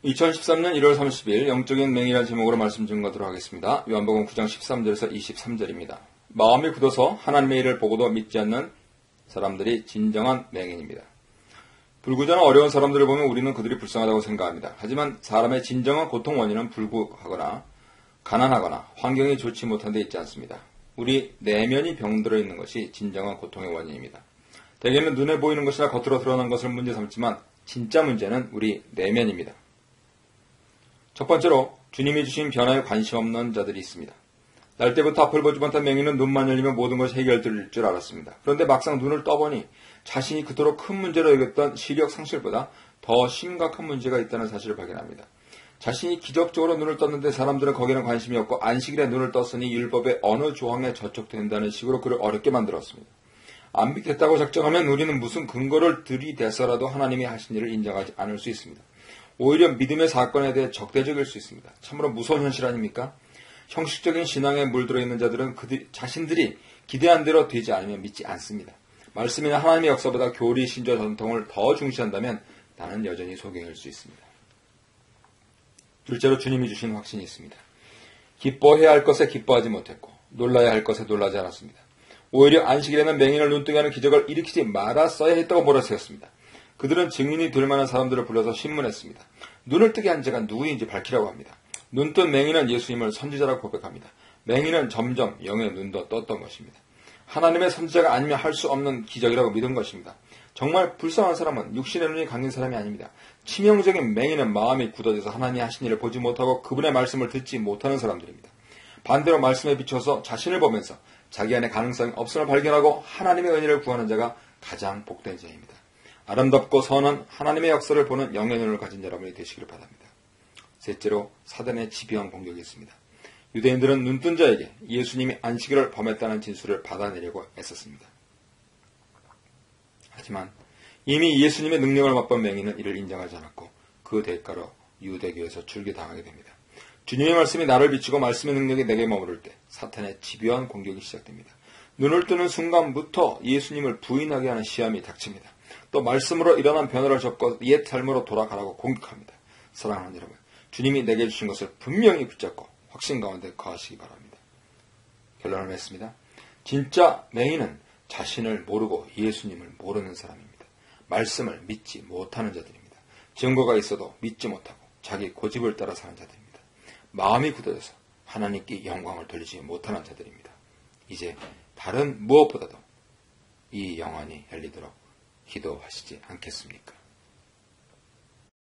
2013년 1월 30일 영적인 맹이라는 제목으로 말씀 증거하도록 하겠습니다. 요한복음 9장 13절에서 23절입니다. 마음이 굳어서 하나님의 일을 보고도 믿지 않는 사람들이 진정한 맹인입니다. 불구자나 어려운 사람들을 보면 우리는 그들이 불쌍하다고 생각합니다. 하지만 사람의 진정한 고통 원인은 불구하거나 가난하거나 환경이 좋지 못한 데 있지 않습니다. 우리 내면이 병들어 있는 것이 진정한 고통의 원인입니다. 대개는 눈에 보이는 것이나 겉으로 드러난 것을 문제 삼지만 진짜 문제는 우리 내면입니다. 첫 번째로 주님이 주신 변화에 관심 없는 자들이 있습니다. 날 때부터 앞을 보지 못한 맹인은 눈만 열리면 모든 것이 해결될 줄 알았습니다. 그런데 막상 눈을 떠보니 자신이 그토록 큰 문제로 여겼던 시력 상실보다 더 심각한 문제가 있다는 사실을 발견합니다. 자신이 기적적으로 눈을 떴는데 사람들은 거기에는 관심이 없고 안식일에 눈을 떴으니 율법의 어느 조항에 저촉된다는 식으로 그를 어렵게 만들었습니다. 안 믿겠다고 작정하면 우리는 무슨 근거를 들이대서라도 하나님이 하신 일을 인정하지 않을 수 있습니다. 오히려 믿음의 사건에 대해 적대적일 수 있습니다. 참으로 무서운 현실 아닙니까? 형식적인 신앙에 물들어 있는 자들은 자신들이 기대한 대로 되지 않으면 믿지 않습니다. 말씀이나 하나님의 역사보다 교리, 신조, 전통을 더 중시한다면 나는 여전히 소경일 수 있습니다. 둘째로 주님이 주신 확신이 있습니다. 기뻐해야 할 것에 기뻐하지 못했고 놀라야 할 것에 놀라지 않았습니다. 오히려 안식일에는 맹인을 눈뜨게 하는 기적을 일으키지 말았어야 했다고 몰아세웠습니다. 그들은 증인이 될 만한 사람들을 불러서 신문했습니다. 눈을 뜨게 한 자가 누구인지 밝히라고 합니다. 눈뜬 맹인은 예수님을 선지자라고 고백합니다. 맹인은 점점 영의 눈도 떴던 것입니다. 하나님의 선지자가 아니면 할 수 없는 기적이라고 믿은 것입니다. 정말 불쌍한 사람은 육신의 눈이 감긴 사람이 아닙니다. 치명적인 맹인은 마음이 굳어져서 하나님이 하신 일을 보지 못하고 그분의 말씀을 듣지 못하는 사람들입니다. 반대로 말씀에 비춰서 자신을 보면서 자기 안에 가능성이 없음을 발견하고 하나님의 은혜를 구하는 자가 가장 복된 자입니다. 아름답고 선한 하나님의 역사를 보는 영의 눈을 가진 여러분이 되시기를 바랍니다. 셋째로 사단의 집요한 공격이 있습니다. 유대인들은 눈뜬 자에게 예수님이 안식일을 범했다는 진술을 받아내려고 애썼습니다. 하지만 이미 예수님의 능력을 맛본 맹인은 이를 인정하지 않았고 그 대가로 유대교에서 줄기당하게 됩니다. 주님의 말씀이 나를 비추고 말씀의 능력이 내게 머무를 때 사탄의 집요한 공격이 시작됩니다. 눈을 뜨는 순간부터 예수님을 부인하게 하는 시험이 닥칩니다. 또 말씀으로 일어난 변화를 접고 옛 삶으로 돌아가라고 공격합니다. 사랑하는 여러분, 주님이 내게 주신 것을 분명히 붙잡고 확신 가운데 거하시기 바랍니다. 결론을 맺습니다. 진짜 맹인은 자신을 모르고 예수님을 모르는 사람입니다. 말씀을 믿지 못하는 자들입니다. 증거가 있어도 믿지 못하고 자기 고집을 따라 사는 자들입니다. 마음이 굳어져서 하나님께 영광을 돌리지 못하는 자들입니다. 이제 다른 무엇보다도 이 영안이 열리도록 기도하시지 않겠습니까?